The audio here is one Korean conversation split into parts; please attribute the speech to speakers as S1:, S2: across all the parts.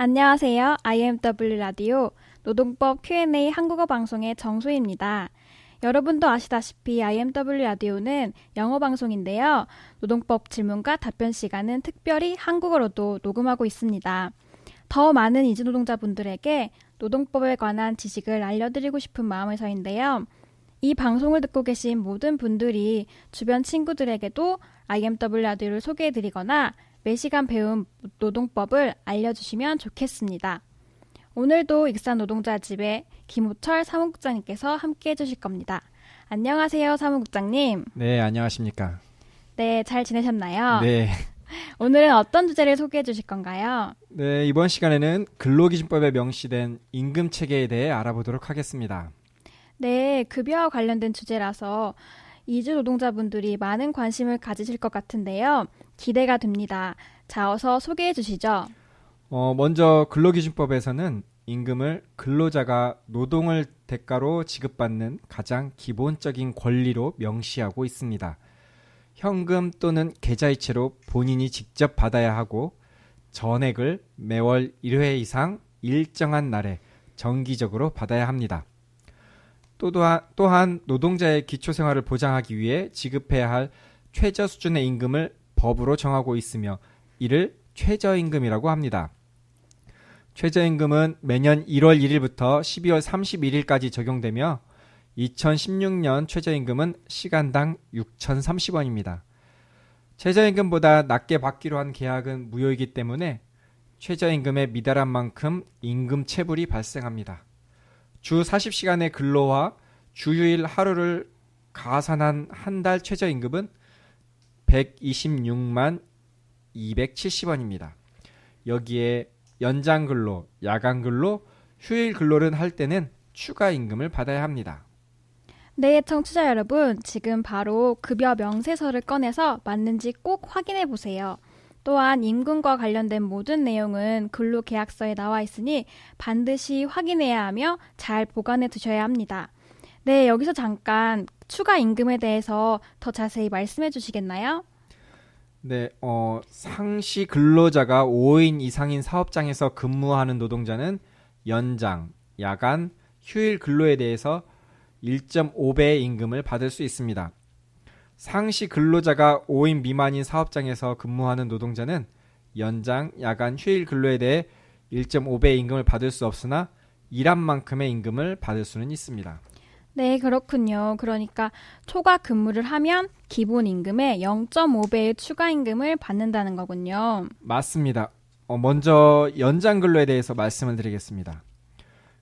S1: 안녕하세요. IMW 라디오 노동법 Q&A 한국어 방송의 정소희입니다. 여러분도 아시다시피 IMW 라디오는 영어 방송인데요. 노동법 질문과 답변 시간은 특별히 한국어로도 녹음하고 있습니다. 더 많은 이주 노동자분들에게 노동법에 관한 지식을 알려드리고 싶은 마음에서인데요. 이 방송을 듣고 계신 모든 분들이 주변 친구들에게도 IMW 라디오를 소개해드리거나 매시간 배운 노동법을 알려주시면 좋겠습니다. 오늘도 익산 노동자 집의 김우철 사무국장님께서 함께 해주실 겁니다. 안녕하세요, 사무국장님.
S2: 네, 안녕하십니까.
S1: 네, 잘 지내셨나요?
S2: 네.
S1: 오늘은 어떤 주제를 소개해 주실 건가요?
S2: 네, 이번 시간에는 근로기준법에 명시된 임금체계에 대해 알아보도록 하겠습니다.
S1: 네, 급여와 관련된 주제라서 이주 노동자분들이 많은 관심을 가지실 것 같은데요. 기대가 됩니다. 자, 어서 소개해 주시죠.
S2: 먼저 근로기준법에서는 임금을 근로자가 노동을 대가로 지급받는 가장 기본적인 권리로 명시하고 있습니다. 현금 또는 계좌이체로 본인이 직접 받아야 하고 전액을 매월 1회 이상 일정한 날에 정기적으로 받아야 합니다. 또한 노동자의 기초생활을 보장하기 위해 지급해야 할 최저 수준의 임금을 법으로 정하고 있으며 이를 최저임금이라고 합니다. 최저임금은 매년 1월 1일부터 12월 31일까지 적용되며 2016년 최저임금은 시간당 6,030원입니다. 최저임금보다 낮게 받기로 한 계약은 무효이기 때문에 최저임금에 미달한 만큼 임금 체불이 발생합니다. 주 40시간의 근로와 주휴일 하루를 가산한 한 달 최저임금은 126만 270원입니다. 여기에 연장근로, 야간근로, 휴일 근로를 할 때는 추가 임금을 받아야 합니다.
S1: 네, 청취자 여러분, 지금 바로 급여 명세서를 꺼내서 맞는지 꼭 확인해 보세요. 또한 임금과 관련된 모든 내용은 근로계약서에 나와 있으니 반드시 확인해야 하며 잘 보관해 두셔야 합니다. 네, 여기서 잠깐 추가 임금에 대해서 더 자세히 말씀해 주시겠나요?
S2: 네, 상시 근로자가 5인 이상인 사업장에서 근무하는 노동자는 연장, 야간, 휴일 근로에 대해서 1.5배의 임금을 받을 수 있습니다. 상시 근로자가 5인 미만인 사업장에서 근무하는 노동자는 연장, 야간, 휴일 근로에 대해 1.5배의 임금을 받을 수 없으나 일한 만큼의 임금을 받을 수는 있습니다.
S1: 네, 그렇군요. 그러니까 초과 근무를 하면 기본 임금의 0.5배의 추가 임금을 받는다는 거군요.
S2: 맞습니다. 먼저 연장 근로에 대해서 말씀을 드리겠습니다.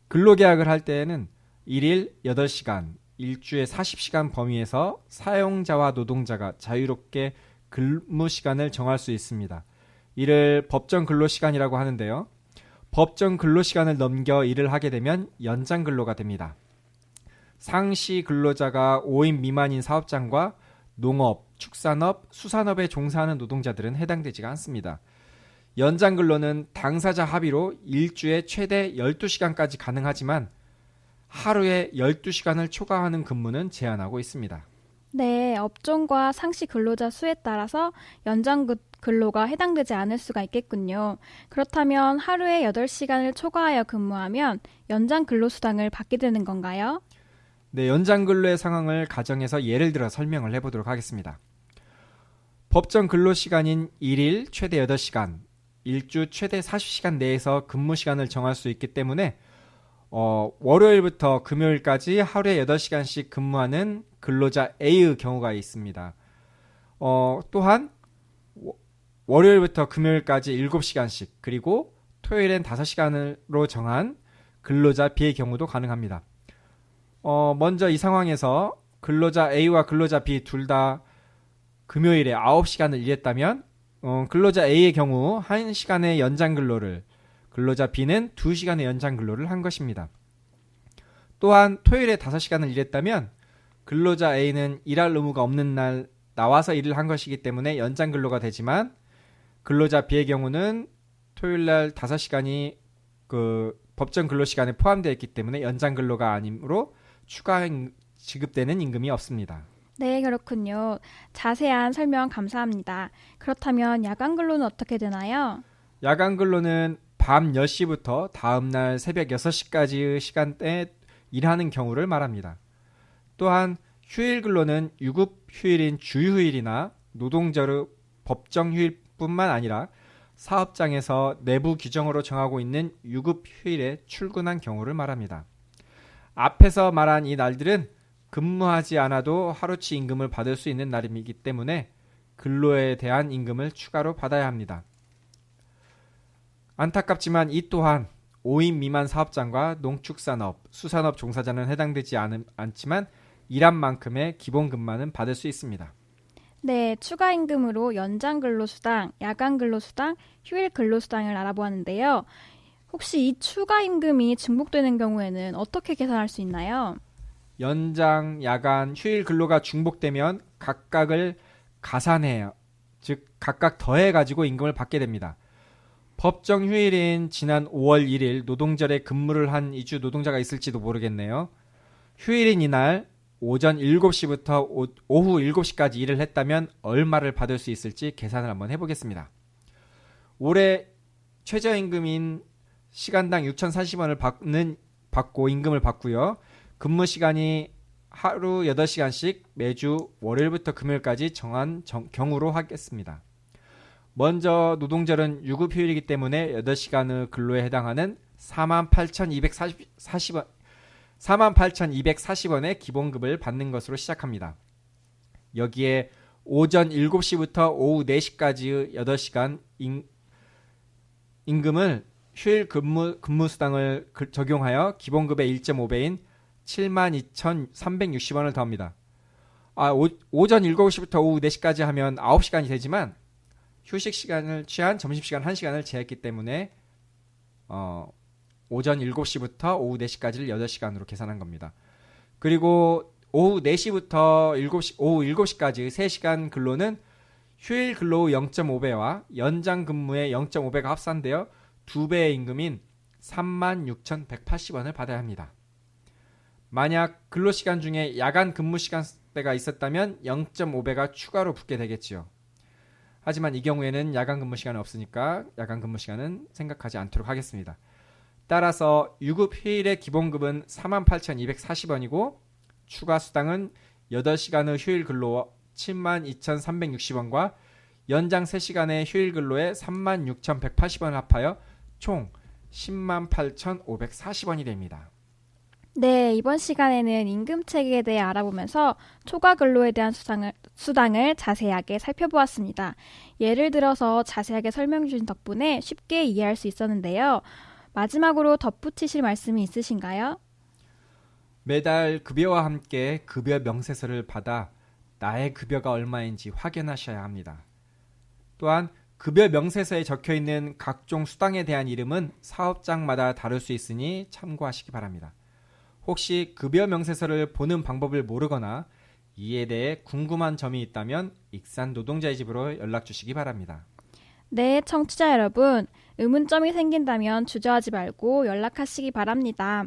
S2: 근로계약을 할 때에는 1일 8시간, 일주에 40시간 범위에서 사용자와 노동자가 자유롭게 근무 시간을 정할 수 있습니다. 이를 법정 근로시간이라고 하는데요. 법정 근로시간을 넘겨 일을 하게 되면 연장 근로가 됩니다. 상시 근로자가 5인 미만인 사업장과 농업, 축산업, 수산업에 종사하는 노동자들은 해당되지가 않습니다. 연장 근로는 당사자 합의로 일주에 최대 12시간까지 가능하지만 하루에 12시간을 초과하는 근무는 제한하고 있습니다.
S1: 네, 업종과 상시 근로자 수에 따라서 연장 근로가 해당되지 않을 수가 있겠군요. 그렇다면 하루에 8시간을 초과하여 근무하면 연장 근로수당을 받게 되는 건가요?
S2: 네, 연장 근로의 상황을 가정해서 예를 들어 설명을 해보도록 하겠습니다. 법정 근로시간인 1일 최대 8시간, 일주 최대 40시간 내에서 근무 시간을 정할 수 있기 때문에 월요일부터 금요일까지 하루에 8시간씩 근무하는 근로자 A의 경우가 있습니다. 또한 월요일부터 금요일까지 7시간씩 그리고 토요일엔 5시간으로 정한 근로자 B의 경우도 가능합니다. 먼저 이 상황에서 근로자 A와 근로자 B 둘 다 금요일에 9시간을 일했다면 근로자 A의 경우 1시간의 연장 근로를 근로자 B는 2시간의 연장 근로를 한 것입니다. 또한 토요일에 5시간을 일했다면 근로자 A는 일할 의무가 없는 날 나와서 일을 한 것이기 때문에 연장 근로가 되지만 근로자 B의 경우는 토요일 날 5시간이 그 법정 근로 시간에 포함되어 있기 때문에 연장 근로가 아니므로 추가 지급되는 임금이 없습니다.
S1: 네, 그렇군요. 자세한 설명 감사합니다. 그렇다면 야간 근로는 어떻게 되나요?
S2: 야간 근로는 밤 10시부터 다음날 새벽 6시까지의 시간대에 일하는 경우를 말합니다. 또한 휴일 근로는 유급 휴일인 주휴일이나 노동절의 법정 휴일뿐만 아니라 사업장에서 내부 규정으로 정하고 있는 유급 휴일에 출근한 경우를 말합니다. 앞에서 말한 이 날들은 근무하지 않아도 하루치 임금을 받을 수 있는 날이기 때문에 근로에 대한 임금을 추가로 받아야 합니다. 안타깝지만 이 또한 5인 미만 사업장과 농축산업, 수산업 종사자는 해당되지 않지만 일한 만큼의 기본급만은 받을 수 있습니다.
S1: 네, 추가 임금으로 연장 근로수당, 야간 근로수당, 휴일 근로수당을 알아보았는데요. 혹시 이 추가 임금이 중복되는 경우에는 어떻게 계산할 수 있나요?
S2: 연장, 야간, 휴일 근로가 중복되면 각각을 가산해요. 즉 각각 더해가지고 임금을 받게 됩니다. 법정 휴일인 지난 5월 1일 노동절에 근무를 한 이주 노동자가 있을지도 모르겠네요. 휴일인 이날 오전 7시부터 오후 7시까지 일을 했다면 얼마를 받을 수 있을지 계산을 한번 해보겠습니다. 올해 최저임금인 시간당 6,040원을 받고 임금을 받고요. 근무 시간이 하루 8시간씩 매주 월요일부터 금요일까지 정한 경우로 하겠습니다. 먼저 노동절은 유급 휴일이기 때문에 8시간의 근로에 해당하는 48,240원의 기본급을 받는 것으로 시작합니다. 여기에 오전 7시부터 오후 4시까지의 8시간 임금을 휴일 근무수당을 적용하여 기본급의 1.5배인 72,360원을 더합니다. 오전 7시부터 오후 4시까지 하면 9시간이 되지만 휴식 시간을 취한 점심시간 1시간을 제했기 때문에 오전 7시부터 오후 4시까지를 8시간으로 계산한 겁니다. 그리고 오후 4시부터 오후 7시까지 3시간 근로는 휴일 근로 0.5배와 연장 근무의 0.5배가 합산되어 2배의 임금인 36,180원을 받아야 합니다. 만약 근로시간 중에 야간 근무 시간대가 있었다면 0.5배가 추가로 붙게 되겠지요. 하지만 이 경우에는 야간 근무 시간은 없으니까 야간 근무 시간은 생각하지 않도록 하겠습니다. 따라서 유급 휴일의 기본급은 48,240원이고 추가 수당은 8시간의 휴일 근로 72,360원과 연장 3시간의 휴일 근로에 36,180원을 합하여 총 108,540원이 됩니다.
S1: 네, 이번 시간에는 임금체계에 대해 알아보면서 초과 근로에 대한 수당을 자세하게 살펴보았습니다. 예를 들어서 자세하게 설명 주신 덕분에 쉽게 이해할 수 있었는데요. 마지막으로 덧붙이실 말씀이 있으신가요?
S2: 매달 급여와 함께 급여 명세서를 받아 나의 급여가 얼마인지 확인하셔야 합니다. 또한 급여 명세서에 적혀있는 각종 수당에 대한 이름은 사업장마다 다를 수 있으니 참고하시기 바랍니다. 혹시 급여 명세서를 보는 방법을 모르거나 이에 대해 궁금한 점이 있다면 익산 노동자의 집으로 연락 주시기 바랍니다.
S1: 네, 청취자 여러분, 의문점이 생긴다면 주저하지 말고 연락하시기 바랍니다.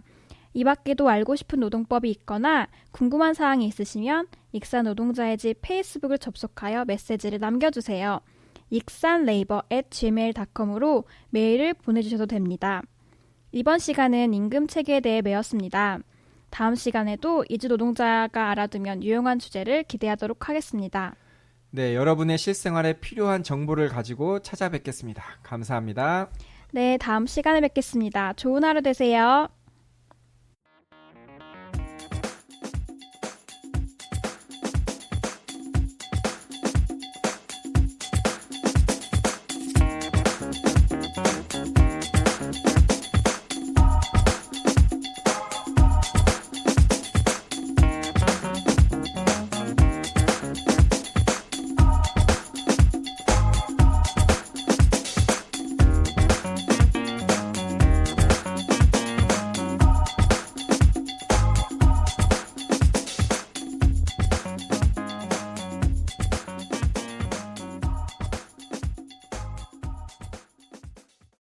S1: 이 밖에도 알고 싶은 노동법이 있거나 궁금한 사항이 있으시면 익산 노동자의 집 페이스북을 접속하여 메시지를 남겨주세요. 익산네이버@gmail.com으로 메일을 보내주셔도 됩니다. 이번 시간은 임금체계에 대해 배웠습니다. 다음 시간에도 이주 노동자가 알아두면 유용한 주제를 기대하도록 하겠습니다.
S2: 네, 여러분의 실생활에 필요한 정보를 가지고 찾아뵙겠습니다. 감사합니다.
S1: 네, 다음 시간에 뵙겠습니다. 좋은 하루 되세요.